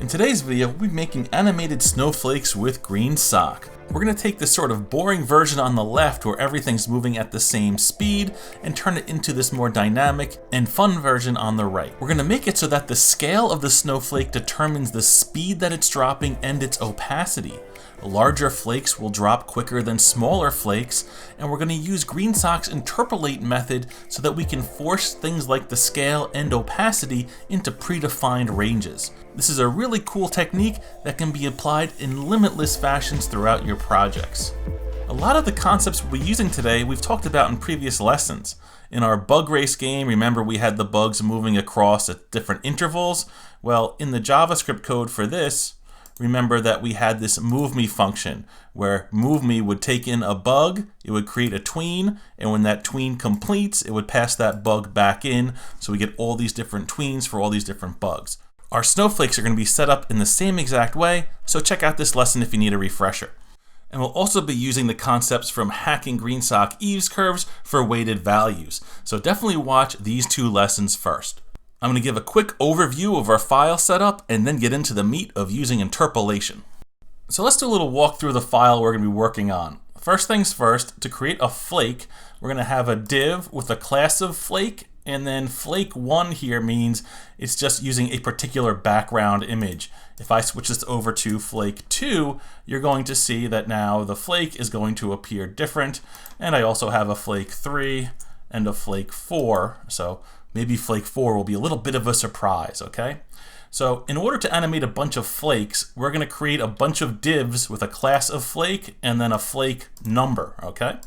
In today's video, we'll be making animated snowflakes with GreenSock. We're going to take this sort of boring version on the left where everything's moving at the same speed and turn it into this more dynamic and fun version on the right. We're going to make it so that the scale of the snowflake determines the speed that it's dropping and its opacity. Larger flakes will drop quicker than smaller flakes, and we're going to use GreenSock's interpolate method so that we can force things like the scale and opacity into predefined ranges. This is a really cool technique that can be applied in limitless fashions throughout your projects. A lot of the concepts we'll be using today we've talked about in previous lessons. In our bug race game, remember we had the bugs moving across at different intervals? Well, in the JavaScript code for this, remember that we had this moveMe function where moveMe would take in a bug, it would create a tween, and when that tween completes, it would pass that bug back in, so we get all these different tweens for all these different bugs. Our snowflakes are going to be set up in the same exact way, so check out this lesson if you need a refresher. And we'll also be using the concepts from hacking GreenSock eaves curves for weighted values, so definitely watch these two lessons first. I'm going to give a quick overview of our file setup and then get into the meat of using interpolation. So let's do a little walk through the file we're going to be working on. First things first, to create a flake, we're going to have a div with a class of flake, and then flake 1 here means it's just using a particular background image. If I switch this over to flake 2, you're going to see that now the flake is going to appear different, and I also have a flake 3 and a flake 4, so maybe flake 4 will be a little bit of a surprise, okay? So in order to animate a bunch of flakes, we're going to create a bunch of divs with a class of flake and then a flake number, okay?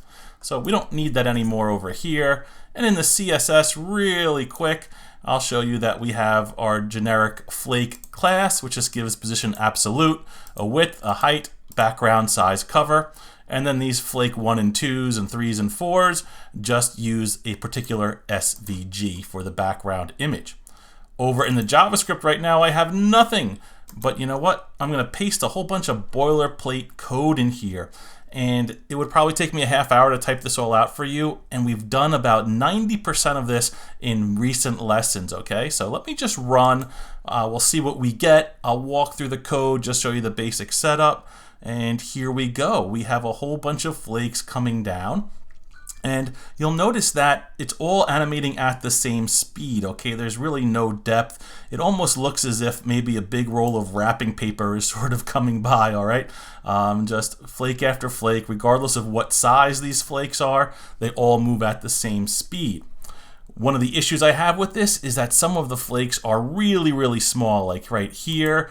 So we don't need that anymore over here. And in the CSS, really quick, I'll show you that we have our generic flake class, which just gives position absolute, a width, a height, background, size, cover. And then these flake 1 and 2s and 3s and 4s just use a particular SVG for the background image. Over in the JavaScript right now, I have nothing. But you know what? I'm going to paste a whole bunch of boilerplate code in here. And it would probably take me a half hour to type this all out for you. And we've done about 90% of this in recent lessons, okay? So let me just run. We'll see what we get. I'll walk through the code, just show you the basic setup. And here we go. We have a whole bunch of flakes coming down. And you'll notice that it's all animating at the same speed, okay? There's really no depth. It almost looks as if maybe a big roll of wrapping paper is sort of coming by, all right? Just flake after flake, regardless of what size these flakes are, they all move at the same speed. One of the issues I have with this is that some of the flakes are really, really small, like right here.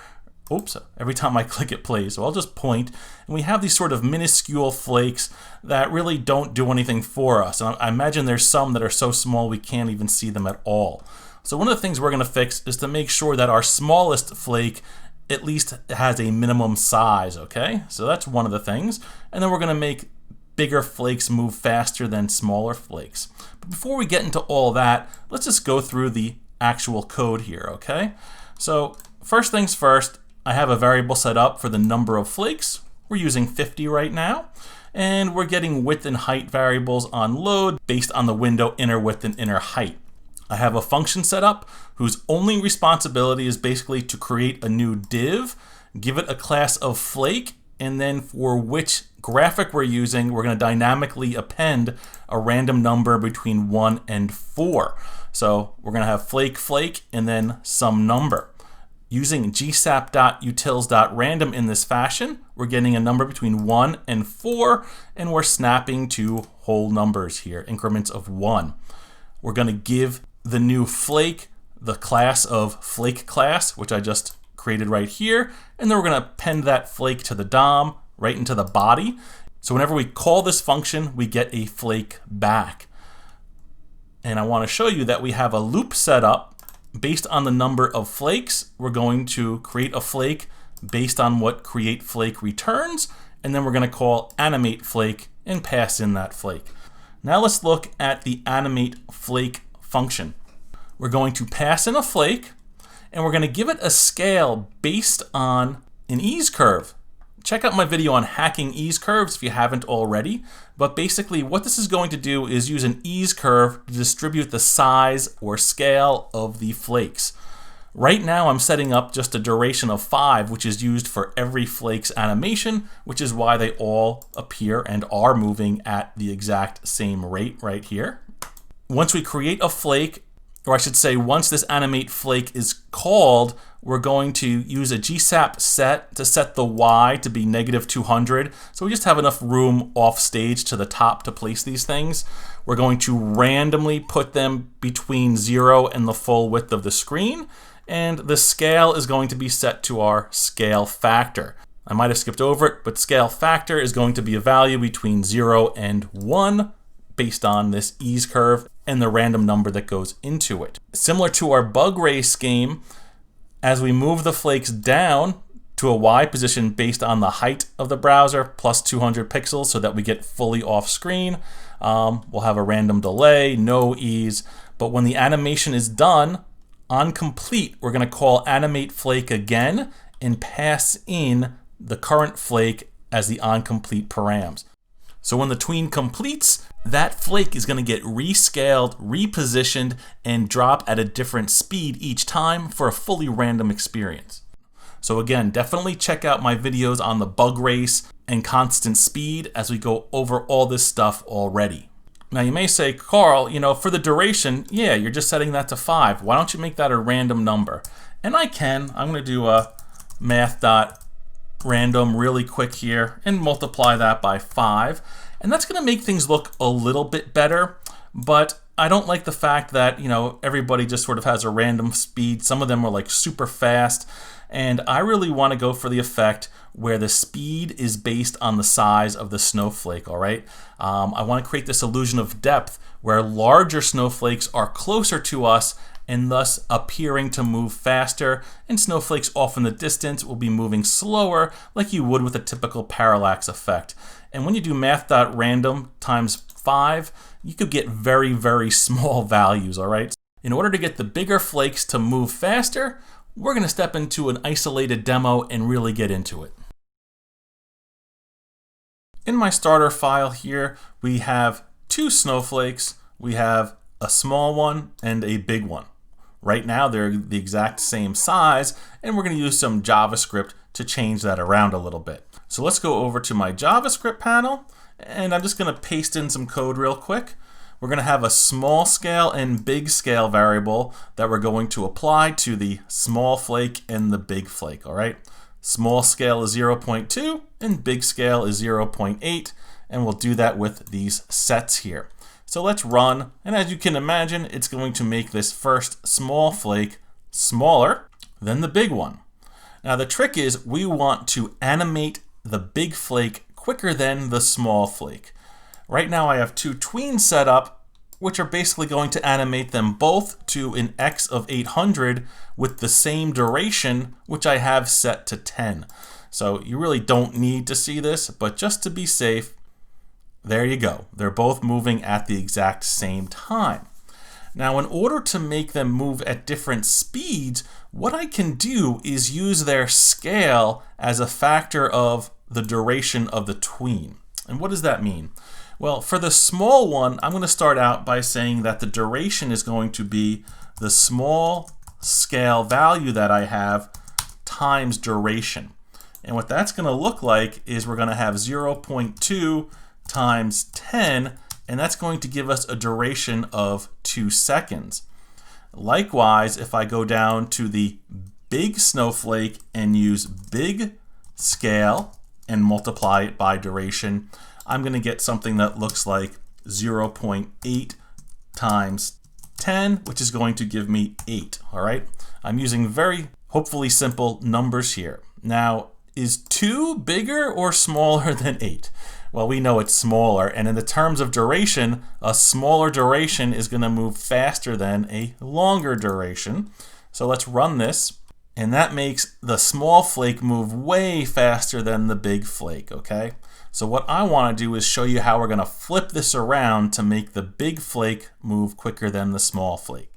Oops, every time I click it plays. So I'll just point, and we have these sort of minuscule flakes that really don't do anything for us. And I imagine there's some that are so small we can't even see them at all. So one of the things we're going to fix is to make sure that our smallest flake at least has a minimum size, okay? So that's one of the things. And then we're going to make bigger flakes move faster than smaller flakes. But before we get into all that, let's just go through the actual code here, okay? So first things first, I have a variable set up for the number of flakes. We're using 50 right now. And we're getting width and height variables on load based on the window inner width and inner height. I have a function set up whose only responsibility is basically to create a new div, give it a class of flake, and then for which graphic we're using, we're going to dynamically append a random number between 1 and 4. So we're going to have flake, flake, and then some number. Using gsap.utils.random in this fashion, we're getting a number between 1 and 4, and we're snapping to whole numbers here, increments of 1. We're going to give the new flake the class of flake class, which I just created right here, and then we're going to append that flake to the DOM, right into the body. So whenever we call this function, we get a flake back. And I want to show you that we have a loop set up. Based on the number of flakes, we're going to create a flake based on what create flake returns, and then we're going to call animate flake and pass in that flake. Now let's look at the animate flake function. We're going to pass in a flake, and we're going to give it a scale based on an ease curve. Check out my video on hacking ease curves if you haven't already. But basically what this is going to do is use an ease curve to distribute the size or scale of the flakes. Right now I'm setting up just a duration of 5, which is used for every flake's animation, which is why they all appear and are moving at the exact same rate right here. Once we create a flake, or I should say once this animate flake is called, we're going to use a GSAP set to set the Y to be -200. So we just have enough room off stage to the top to place these things. We're going to randomly put them between 0 and the full width of the screen. And the scale is going to be set to our scale factor. I might have skipped over it, but scale factor is going to be a value between 0 and 1 based on this ease curve and the random number that goes into it. Similar to our bug race game, as we move the flakes down to a Y position based on the height of the browser plus 200 pixels so that we get fully off screen, we'll have a random delay, no ease, but when the animation is done, on complete, we're going to call animate flake again and pass in the current flake as the onComplete params. So when the tween completes, that flake is going to get rescaled, repositioned, and drop at a different speed each time for a fully random experience. So again, definitely check out my videos on the bug race and constant speed as we go over all this stuff already. Now you may say, Carl, for the duration, yeah, you're just setting that to 5. Why don't you make that a random number? And I can. I'm going to do a math.random really quick here and multiply that by 5. And that's going to make things look a little bit better, but I don't like the fact that, everybody just sort of has a random speed. Some of them are like super fast. And I really want to go for the effect where the speed is based on the size of the snowflake, all right? I want to create this illusion of depth where larger snowflakes are closer to us and thus appearing to move faster, and snowflakes off in the distance will be moving slower like you would with a typical parallax effect. And when you do math.random times 5, you could get very, very small values, all right? In order to get the bigger flakes to move faster, we're going to step into an isolated demo and really get into it. In my starter file here, we have 2 snowflakes. We have a small one and a big one. Right now, they're the exact same size, and we're going to use some JavaScript to change that around a little bit. So let's go over to my JavaScript panel, and I'm just going to paste in some code real quick. We're going to have a small scale and big scale variable that we're going to apply to the small flake and the big flake, all right? Small scale is 0.2 and big scale is 0.8, and we'll do that with these sets here. So let's run, and as you can imagine, it's going to make this first small flake smaller than the big one. Now the trick is we want to animate the big flake quicker than the small flake. Right now I have 2 tweens set up, which are basically going to animate them both to an X of 800 with the same duration, which I have set to 10. So you really don't need to see this, but just to be safe, there you go. They're both moving at the exact same time. Now, in order to make them move at different speeds, what I can do is use their scale as a factor of the duration of the tween. And what does that mean? Well, for the small one, I'm going to start out by saying that the duration is going to be the small scale value that I have times duration. And what that's going to look like is we're going to have 0.2 times 10, and that's going to give us a duration of 2 seconds. Likewise, if I go down to the big snowflake and use big scale and multiply it by duration, I'm going to get something that looks like 0.8 times 10, which is going to give me 8, all right? I'm using very, hopefully simple numbers here. Now, is 2 bigger or smaller than 8? Well, we know it's smaller, and in the terms of duration, a smaller duration is going to move faster than a longer duration. So let's run this, and that makes the small flake move way faster than the big flake, okay? So what I want to do is show you how we're going to flip this around to make the big flake move quicker than the small flake.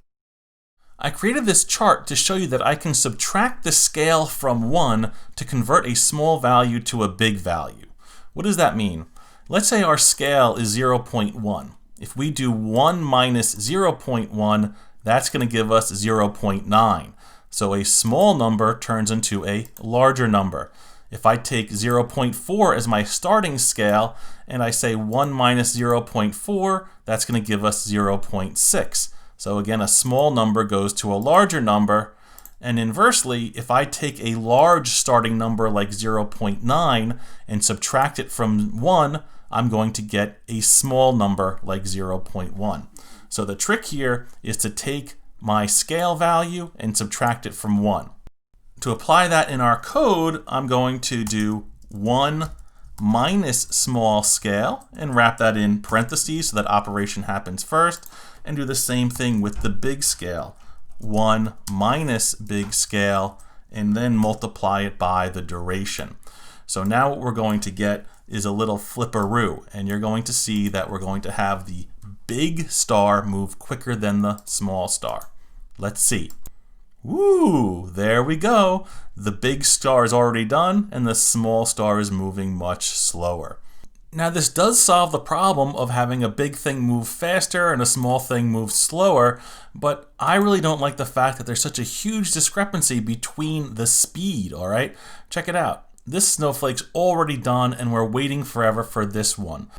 I created this chart to show you that I can subtract the scale from 1 to convert a small value to a big value. What does that mean? Let's say our scale is 0.1. If we do 1 minus 0.1, that's going to give us 0.9. So a small number turns into a larger number. If I take 0.4 as my starting scale and I say 1 minus 0.4, that's going to give us 0.6. So again, a small number goes to a larger number. And inversely, if I take a large starting number like 0.9 and subtract it from 1, I'm going to get a small number like 0.1. So the trick here is to take my scale value and subtract it from 1. To apply that in our code, I'm going to do 1 minus small scale and wrap that in parentheses so that operation happens first, and do the same thing with the big scale. 1 minus big scale, and then multiply it by the duration. So now what we're going to get is a little flipperoo, and you're going to see that we're going to have the big star move quicker than the small star. Let's see. Woo! There we go. The big star is already done, and the small star is moving much slower. Now this does solve the problem of having a big thing move faster and a small thing move slower, but I really don't like the fact that there's such a huge discrepancy between the speed, alright? Check it out. This snowflake's already done, and we're waiting forever for this one.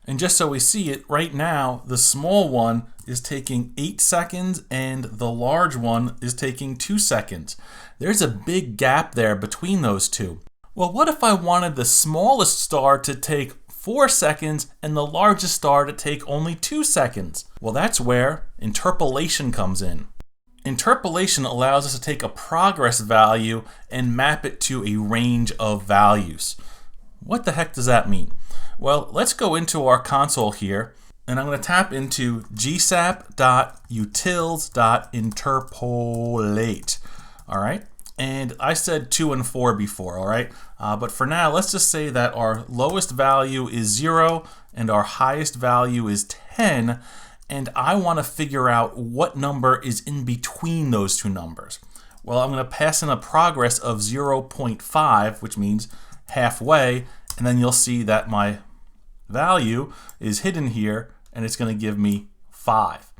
And just so we see it, right now, the small one is taking 8 seconds and the large one is taking 2 seconds. There's a big gap there between those two. Well, what if I wanted the smallest star to take 4 seconds and the largest star to take only 2 seconds? Well, that's where interpolation comes in. Interpolation allows us to take a progress value and map it to a range of values. What the heck does that mean? Well, let's go into our console here, and I'm going to tap into gsap.utils.interpolate. All right, and I said 2 and 4 before, all right? But for now, let's just say that our lowest value is 0 and our highest value is 10, and I want to figure out what number is in between those two numbers. Well, I'm going to pass in a progress of 0.5, which means halfway, and then you'll see that my value is hidden here, and it's going to give me 5.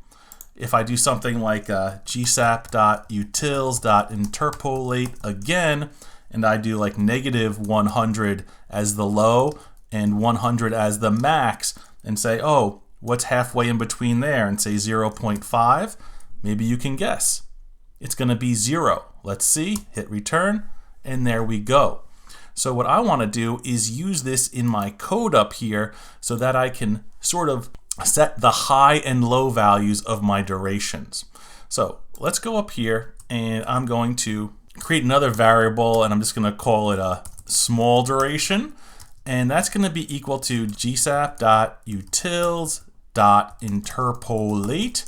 If I do something like gsap.utils.interpolate again, and I do like -100 as the low and 100 as the max, and say, oh, what's halfway in between there, and say 0.5, maybe you can guess. It's going to be 0. Let's see, hit return, and there we go. So what I want to do is use this in my code up here so that I can sort of set the high and low values of my durations. So let's go up here, and I'm going to create another variable, and I'm just going to call it a small duration, and that's going to be equal to gsap.utils.interpolate,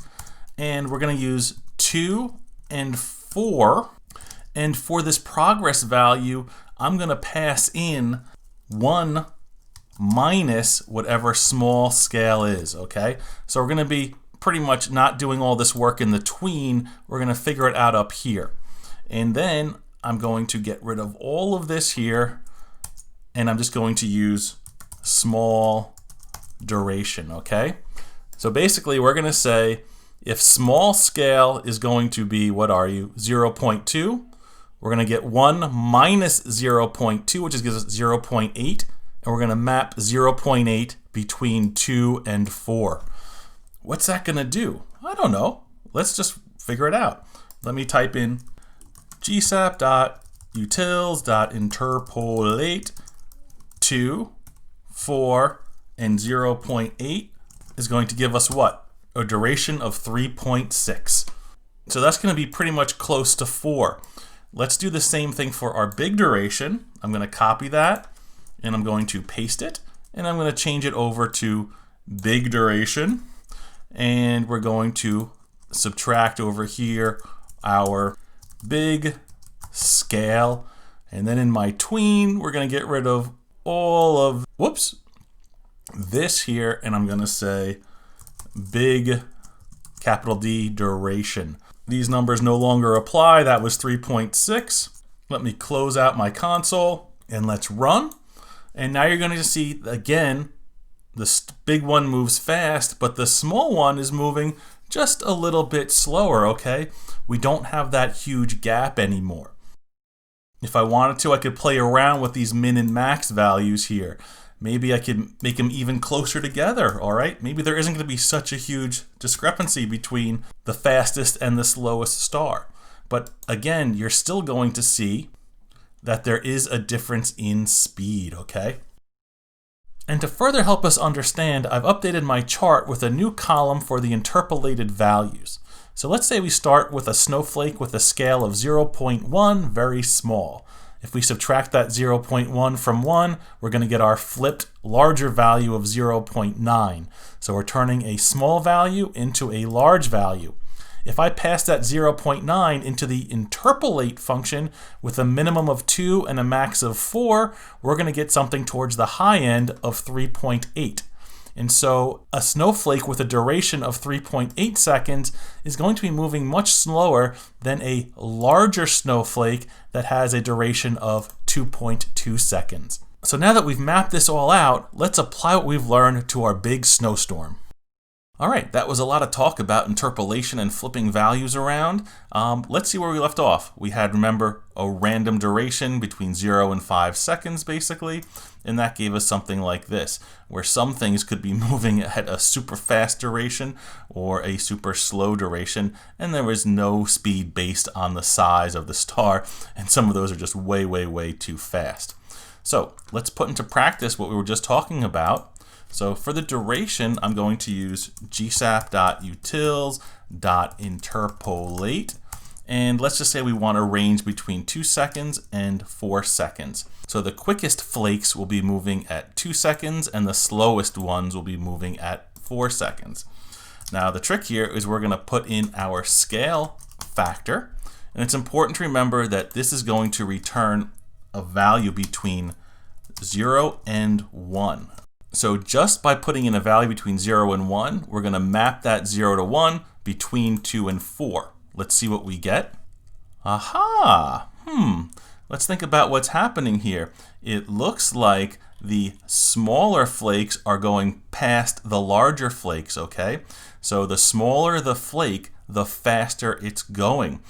and we're going to use 2 and 4, and for this progress value I'm going to pass in 1 minus whatever small scale is, okay? So we're going to be pretty much not doing all this work in the tween. We're going to figure it out up here. And then I'm going to get rid of all of this here, and I'm just going to use small duration, okay? So basically we're going to say if small scale is going to be, what are you, 0.2, we're going to get 1 minus 0.2, which gives us 0.8, and we're going to map 0.8 between 2 and 4. What's that going to do? I don't know. Let's just figure it out. Let me type in gsap.utils.interpolate 2, 4, and 0.8 is going to give us what? A duration of 3.6. So that's going to be pretty much close to 4. Let's do the same thing for our big duration. I'm going to copy that, and I'm going to paste it, and I'm going to change it over to big duration, and we're going to subtract over here our big scale, and then in my tween we're going to get rid of all of this here, and I'm going to say big capital D duration. These numbers no longer apply. That was 3.6. Let me close out my console and let's run. And now you're going to see again the big one moves fast, but the small one is moving just a little bit slower, okay? we don't have that huge gap anymore. If I wanted to, I could play around with these min and max values here. Maybe I could make them even closer together, all right? Maybe there isn't going to be such a huge discrepancy between the fastest and the slowest star. But again, you're still going to see that there is a difference in speed, okay? And to further help us understand, I've updated my chart with a new column for the interpolated values. So let's say we start with a snowflake with a scale of 0.1, very small. If we subtract that 0.1 from 1, we're going to get our flipped larger value of 0.9. So we're turning a small value into a large value. If I pass that 0.9 into the interpolate function with a minimum of 2 and a max of 4, we're going to get something towards the high end of 3.8. And so a snowflake with a duration of 3.8 seconds is going to be moving much slower than a larger snowflake that has a duration of 2.2 seconds. So now that we've mapped this all out, let's apply what we've learned to our big snowstorm. All right, that was a lot of talk about interpolation and flipping values around. Let's see where we left off. We had, remember, a random duration between 0 and 5 seconds, basically, and that gave us something like this, where some things could be moving at a super fast duration or a super slow duration, and there was no speed based on the size of the star, and some of those are just way, way, way too fast. So let's put into practice what we were just talking about. So for the duration, I'm going to use gsap.utils.interpolate. And let's just say we want a range between 2 seconds and 4 seconds. So the quickest flakes will be moving at 2 seconds and the slowest ones will be moving at 4 seconds. Now the trick here is we're going to put in our scale factor. And it's important to remember that this is going to return a value between 0 and 1. So just by putting in a value between 0 and 1, we're going to map that 0 to 1 between 2 and 4. Let's see what we get. Aha! Let's think about what's happening here. It looks like the smaller flakes are going past the larger flakes, okay? So the smaller the flake, the faster it's going.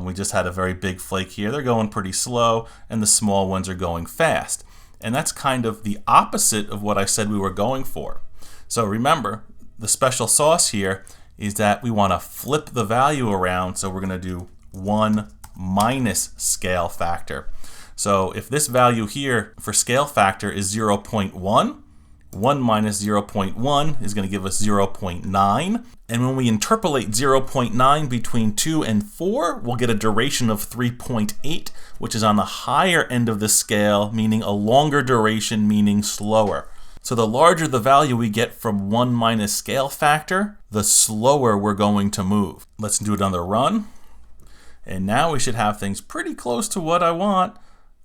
We just had a very big flake here. They're going pretty slow, and the small ones are going fast. And that's kind of the opposite of what I said we were going for. So remember, the special sauce here is that we want to flip the value around. So we're going to do 1 minus scale factor. So if this value here for scale factor is 0.1, 1 minus 0.1 is going to give us 0.9. And when we interpolate 0.9 between 2 and 4, we'll get a duration of 3.8, which is on the higher end of the scale, meaning a longer duration, meaning slower. So the larger the value we get from 1 minus scale factor, the slower we're going to move. Let's do another run. And now we should have things pretty close to what I want.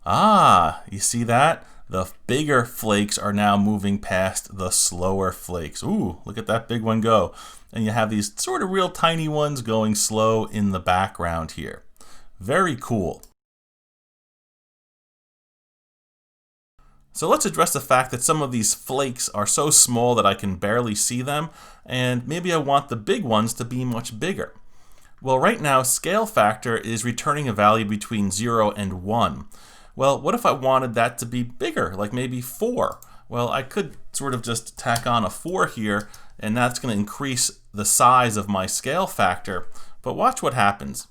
Ah, you see that? The bigger flakes are now moving past the slower flakes. Ooh, look at that big one go. And you have these sort of real tiny ones going slow in the background here. Very cool. So let's address the fact that some of these flakes are so small that I can barely see them, and maybe I want the big ones to be much bigger. Well, right now, scale factor is returning a value between 0 and 1. Well, what if I wanted that to be bigger, like maybe 4? Well, I could sort of just tack on a 4 here, and that's going to increase the size of my scale factor. But watch what happens.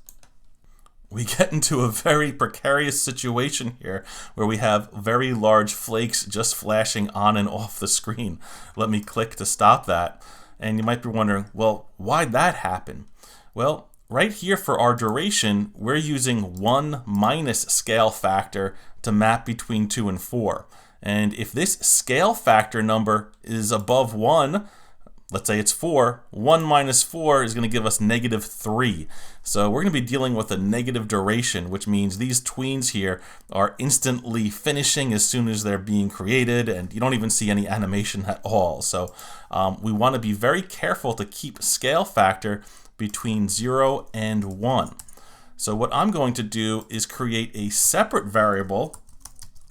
We get into a very precarious situation here where we have very large flakes just flashing on and off the screen. Let me click to stop that. And you might be wondering, well, why'd that happen? Well, right here for our duration, we're using 1 minus scale factor to map between 2 and 4. And if this scale factor number is above 1, let's say it's 4, 1 minus 4 is going to give us -3. So we're going to be dealing with a negative duration, which means these tweens here are instantly finishing as soon as they're being created, and you don't even see any animation at all. So we want to be very careful to keep scale factor between 0 and 1. So what I'm going to do is create a separate variable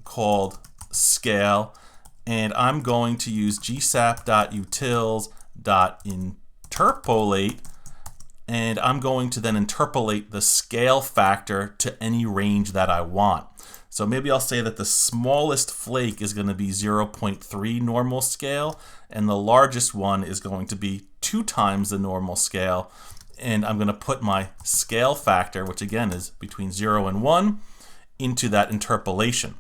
called scale, and I'm going to use gsap.utils.interpolate and I'm going to then interpolate the scale factor to any range that I want. So maybe I'll say that the smallest flake is going to be 0.3 normal scale, and the largest one is going to be 2 times the normal scale. And I'm going to put my scale factor, which again is between 0 and 1, into that interpolation.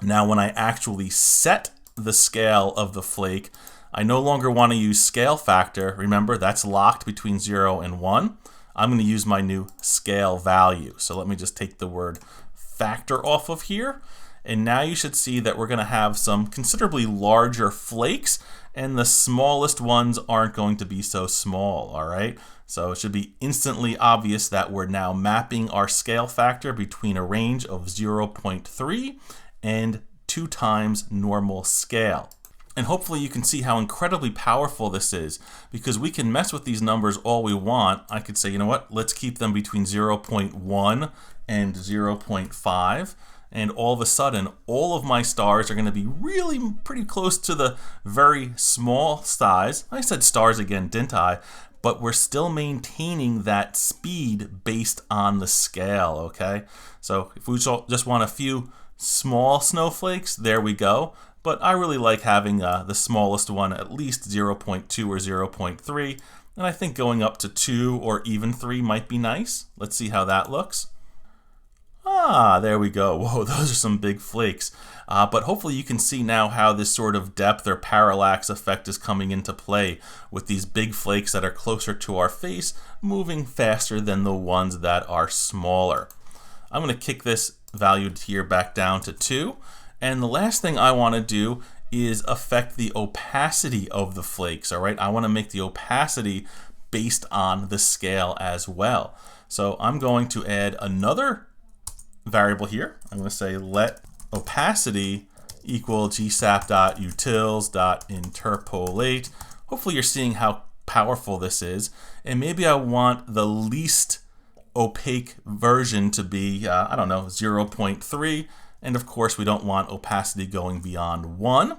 Now when I actually set the scale of the flake, I no longer want to use scale factor. Remember, that's locked between 0 and 1. I'm going to use my new scale value. So let me just take the word factor off of here. And now you should see that we're going to have some considerably larger flakes, and the smallest ones aren't going to be so small, all right? So it should be instantly obvious that we're now mapping our scale factor between a range of 0.3 and 2 times normal scale. And hopefully you can see how incredibly powerful this is, because we can mess with these numbers all we want. I could say, you know what, let's keep them between 0.1 and 0.5. And all of a sudden, all of my stars are going to be really pretty close to the very small size. I said stars again, didn't I? But we're still maintaining that speed based on the scale, okay? So if we just want a few small snowflakes, there we go. But I really like having the smallest one at least 0.2 or 0.3. And I think going up to 2 or even 3 might be nice. Let's see how that looks. Ah, there we go. Whoa, those are some big flakes. But hopefully you can see now how this sort of depth or parallax effect is coming into play with these big flakes that are closer to our face moving faster than the ones that are smaller. I'm going to kick this value here back down to 2. And the last thing I want to do is affect the opacity of the flakes, all right? I want to make the opacity based on the scale as well. So I'm going to add another variable here. I'm going to say let opacity equal gsap.utils.interpolate. Hopefully you're seeing how powerful this is. And maybe I want the least opaque version to be, I don't know, 0.3. And of course, we don't want opacity going beyond 1.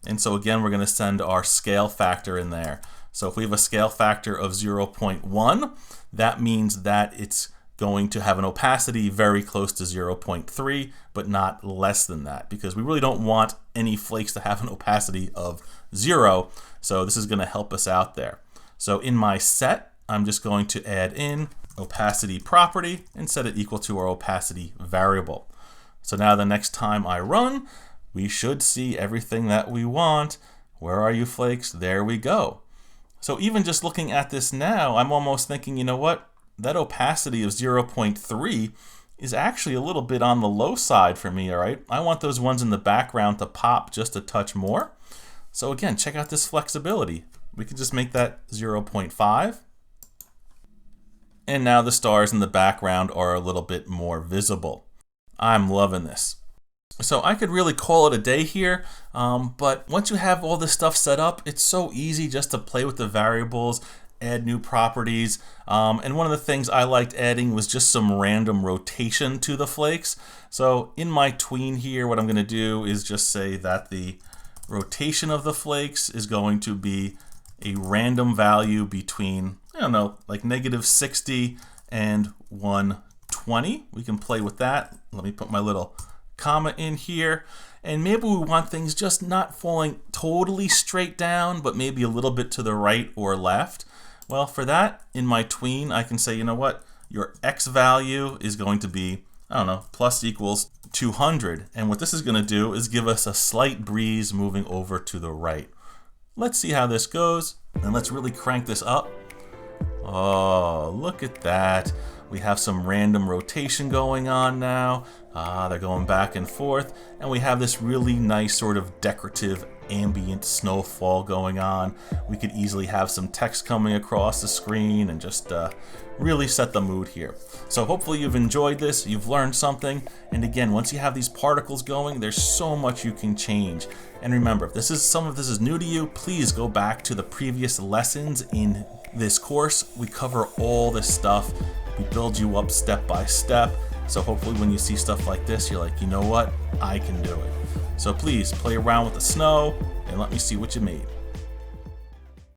And so again, we're going to send our scale factor in there. So if we have a scale factor of 0.1, that means that it's going to have an opacity very close to 0.3, but not less than that, because we really don't want any flakes to have an opacity of 0. So this is going to help us out there. So in my set, I'm just going to add in opacity property and set it equal to our opacity variable. So now the next time I run, we should see everything that we want. Where are you, flakes? There we go. So even just looking at this now, I'm almost thinking, you know what? That opacity of 0.3 is actually a little bit on the low side for me, all right? I want those ones in the background to pop just a touch more. So again, check out this flexibility. We can just make that 0.5. And now the stars in the background are a little bit more visible. I'm loving this. So I could really call it a day here, but once you have all this stuff set up, it's so easy just to play with the variables, add new properties. And one of the things I liked adding was just some random rotation to the flakes. So in my tween here, what I'm going to do is just say that the rotation of the flakes is going to be a random value between, I don't know, like -60 and 120. We can play with that. Let me put my little comma in here. And maybe we want things just not falling totally straight down, but maybe a little bit to the right or left. Well, for that, in my tween, I can say, you know what? Your x value is going to be, I don't know, plus equals 200. And what this is going to do is give us a slight breeze moving over to the right. Let's see how this goes, and let's really crank this up. Oh, look at that. We have some random rotation going on now. They're going back and forth, and we have this really nice sort of decorative ambient snowfall going on. We could easily have some text coming across the screen and just really set the mood here. So hopefully you've enjoyed this, you've learned something, and again, once you have these particles going, there's so much you can change. And remember, if some of this is new to you, please go back to the previous lessons in this course. We cover all this stuff. We build you up step by step. So hopefully when you see stuff like this, you're like, you know what? I can do it. So please play around with the snow and let me see what you made.